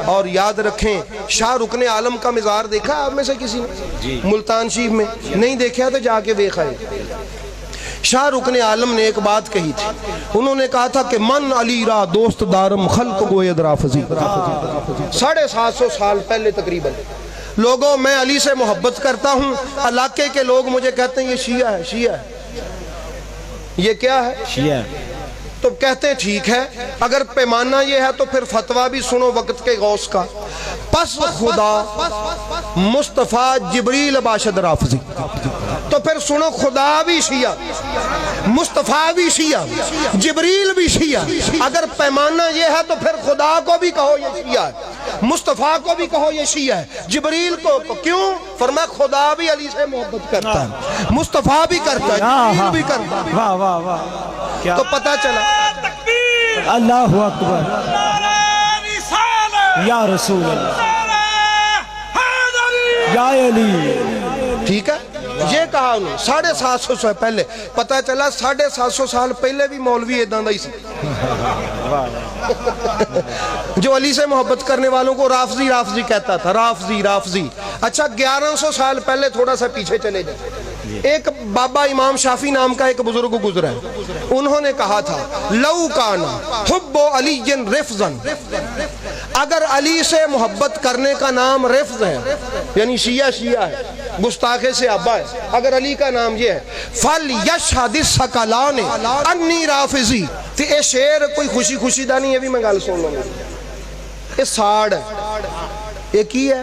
اور یاد رکھیں شاہ رکن عالم کا مزار دیکھا آپ میں سے کسی نے؟ ملتان شریف میں نہیں دیکھا تو جا کے دیکھا ہے۔ شاہ رکن عالم نے ایک بات کہی تھی، انہوں نے کہا تھا کہ من علی را دوست دارم خلق گوئے درافزی۔ 750 سال پہلے تقریباً، لوگوں میں علی سے محبت کرتا ہوں، علاقے کے لوگ مجھے کہتے ہیں یہ شیعہ ہے، شیعہ ہے، یہ کیا ہے؟ شیعہ۔ تو کہتے ہیں ٹھیک ہے، اگر پیمانہ یہ ہے تو پھر فتویٰ بھی سنو وقت کے غوث کا، پس خدا مصطفیٰ جبریل باشد رافضی۔ تو پھر سنو خدا بھی شیعہ، مصطفیٰ بھی شیعہ، جبریل بھی شیعہ۔ اگر پیمانہ یہ ہے تو پھر خدا کو بھی کہو یہ شیعہ ہے، مصطفیٰ کو بھی کہو یہ شیعہ ہے، جبریل کو کیوں؟ فرمایا خدا بھی علی سے محبت کرتا ہے، مصطفیٰ بھی کرتا ہے، جبریل بھی کرتا ہے۔ واہ واہ واہ، تو پتہ چلا اللہ اکبر، یا رسول اللہ، یا علی۔ ٹھیک ہے، یہ کہا انہوں 750 سال پہلے۔ پتہ چلا 750 سال پہلے بھی مولوی ادھاں دا ہی سی جو علی سے محبت کرنے والوں کو رافضی رافضی کہتا تھا، رافضی رافضی۔ اچھا 1100 سال پہلے تھوڑا سا پیچھے چلے جائیں، ایک بابا امام شافی نام کا ایک بزرگ گزرا ہے، انہوں نے کہا تھا لو کانا حب علی رفضن، اگر علی سے محبت کرنے کا نام رفض ہے یعنی شیعہ شیعہ ہے، گستاخے سے ابا ہے، اگر علی کا نام یہ ہے فَلْيَشْهَدِ الثَّقَلَانِ أَنِّي رَافِضِي، تو یہ شعر کوئی خوشی خوشی دا نہیں، یہ بھی میں گل سن لوں، یہ ساڑ ہے، یہ کی ہے؟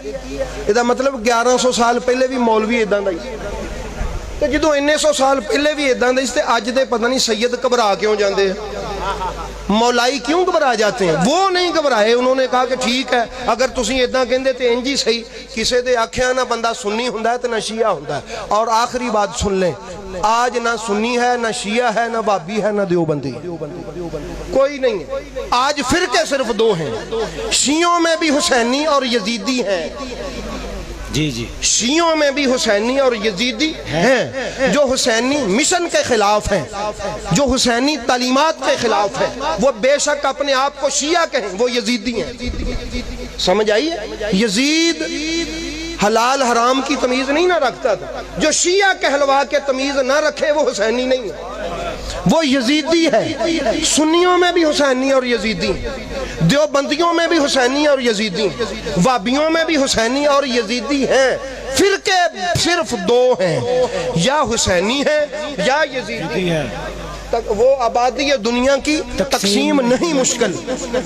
یہ مطلب 1100 سال پہلے بھی مولوی ادھاں دا ہی، تو جدو 1900 سال پہلے بھی ادھاں دا ہی، اج دے پتہ نہیں سید گھبرا کیوں جاندے ہیں، مولائی کیوں گھبرا جاتے ہیں؟ وہ نہیں گھبرائے، انہوں نے کہا کہ ٹھیک ہے اگر تسی ادھاں کہندے تے انجی صحیح، کسے دے آکھیاں نہ بندہ سنی ہوندا ہے تے نہ شیعہ ہوندا ہے۔ اور آخری بات سن لیں، آج نہ سنی ہے نہ شیعہ ہے نہ بابی ہے نہ دیوبندی، کوئی نہیں ہے، آج فرقے صرف دو ہیں، شیعوں میں بھی حسینی اور یزیدی ہیں، جی جی، شیعوں میں بھی حسینی اور یزیدی ہیں، جو حسینی مشن کے خلاف ہیں، جو حسینی تعلیمات کے خلاف ہیں، وہ بے شک اپنے آپ کو شیعہ کہیں، وہ یزیدی ہیں۔ سمجھ آئیے؟ یزید حلال حرام کی تمیز نہیں نہ رکھتا تھا، جو شیعہ کہلوا کے تمیز نہ رکھے وہ حسینی نہیں ہے، وہ یزیدی ہے۔ سنیوں میں بھی حسینی اور یزیدی، دیوبندیوں میں بھی حسینی اور یزیدی، وابیوں میں بھی حسینی اور یزیدی ہیں، فرقے صرف دو ہیں، یا حسینی ہیں یا یزیدی ہیں۔ وہ آبادی دنیا کی تقسیم نہیں مشکل،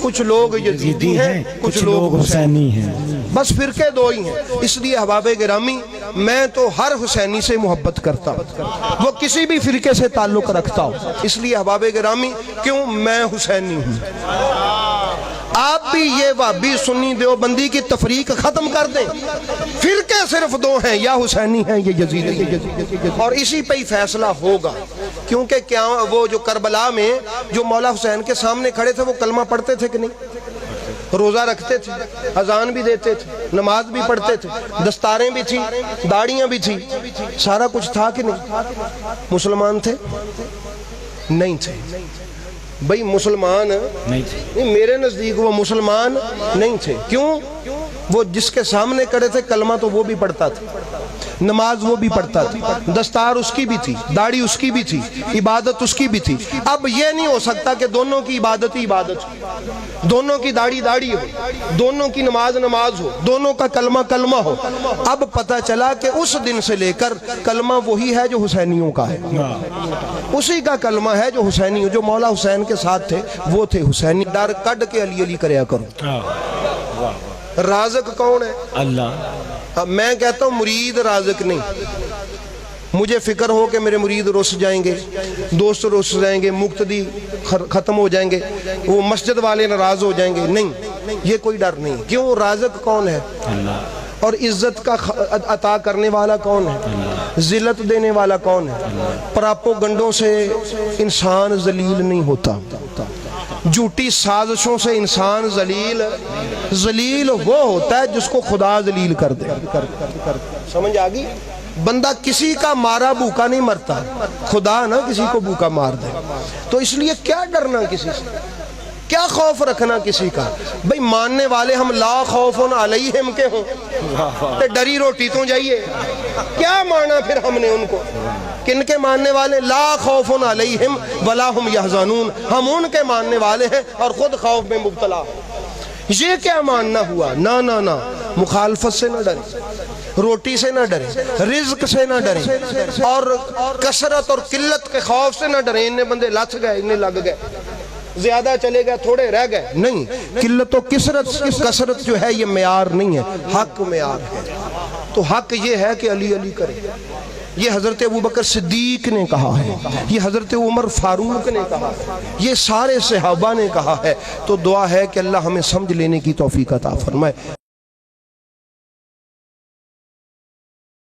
کچھ لوگ یزیدی ہیں کچھ لوگ حسینی ہیں، بس فرقے دو ہی ہیں۔ اس لیے احباب گرامی میں تو ہر حسینی سے محبت کرتا ہوں، وہ کسی بھی فرقے سے تعلق رکھتا ہوں، اس لیے احباب گرامی کیوں میں حسینی ہوں۔ آپ بھی یہ وہابی سنی دیوبندی کی تفریق ختم کر دیں، فرقے صرف دو ہیں، یا حسینی ہیں یا یزیدی، اور اسی پہ ہی فیصلہ ہوگا۔ کیونکہ کیا وہ جو کربلا میں جو مولا حسین کے سامنے کھڑے تھے وہ کلمہ پڑھتے تھے کہ نہیں؟ روزہ رکھتے تھے، اذان بھی دیتے تھے، نماز بھی پڑھتے تھے، دستاریں بھی تھی، داڑیاں بھی تھی، سارا کچھ تھا کہ نہیں؟ مسلمان تھے؟ نہیں تھے بھئی، مسلمان نہیں تھے، میرے نزدیک وہ مسلمان نہیں تھے۔ کیوں؟ وہ جس کے سامنے کھڑے تھے کلمہ تو وہ بھی پڑھتا تھا، نماز وہ بھی پڑھتا تھا، دستار اس کی بھی تھی، داڑھی اس کی بھی تھی، عبادت اس کی بھی تھی۔ اب یہ نہیں ہو سکتا کہ دونوں کی عبادت ہی عبادت ہو، دونوں کی داڑھی داڑھی ہو، دونوں کی نماز نماز ہو، دونوں کا کلمہ کلمہ ہو۔ اب پتہ چلا کہ اس دن سے لے کر کلمہ وہی ہے جو حسینیوں کا ہے، اسی کا کلمہ ہے جو حسینیوں، جو مولا حسین کے ساتھ تھے وہ تھے حسینی۔ ڈر کڈ کے علی علی کریا کرو۔ رازق کون ہے؟ اللہ۔ میں کہتا ہوں مرید رازق نہیں، مجھے فکر ہو کہ میرے مرید رس جائیں گے، دوست رس جائیں گے، مقتدی ختم ہو جائیں گے، وہ مسجد والے ناراض ہو جائیں گے، نہیں، یہ کوئی ڈر نہیں۔ کیوں؟ رازق کون ہے؟ اللہ۔ اور عزت کا عطا کرنے والا کون ہے؟ ذلت دینے والا کون ہے؟ پراپو گنڈوں سے انسان ذلیل نہیں ہوتا، جھوٹی سازشوں سے انسان ذلیل وہ ہوتا ہے جس کو خدا ذلیل کر دے۔ سمجھ آگئی؟ بندہ کسی کا مارا بھوکا نہیں مرتا، خدا نہ کسی کو بھوکا مار دے، تو اس لیے کیا ڈرنا کسی سے؟ کیا خوف رکھنا کسی کا؟ بھئی ماننے والے ہم لا خوف علیہم کے ہوں تے ڈری روٹی تو جائیے، کیا مانا پھر ہم نے ان کو؟ کن کے ماننے والے؟ لا خوف علیہم ولا ہم یحزنون، ہم ان کے ماننے والے ہیں اور خود خوف میں مبتلا ہیں۔ یہ کیا ماننا ہوا؟ نا نا نا، مخالفت سے نہ ڈریں، روٹی سے نہ ڈریں، رزق سے نہ ڈریں، اور کثرت اور قلت کے خوف سے نہ ڈریں۔ انہیں بندے لچ گئے، انہیں لگ گئے، زیادہ چلے گئے، تھوڑے رہ گئے، نہیں، قلت و کثرت جو ہے یہ معیار نہیں ہے، حق معیار ہے۔ تو حق یہ ہے کہ علی علی کرے۔ یہ حضرت ابوبکر صدیق نے کہا ہے، یہ حضرت عمر فاروق نے کہا ہے، یہ سارے صحابہ نے کہا ہے۔ تو دعا ہے کہ اللہ ہمیں سمجھ لینے کی توفیق عطا فرمائے۔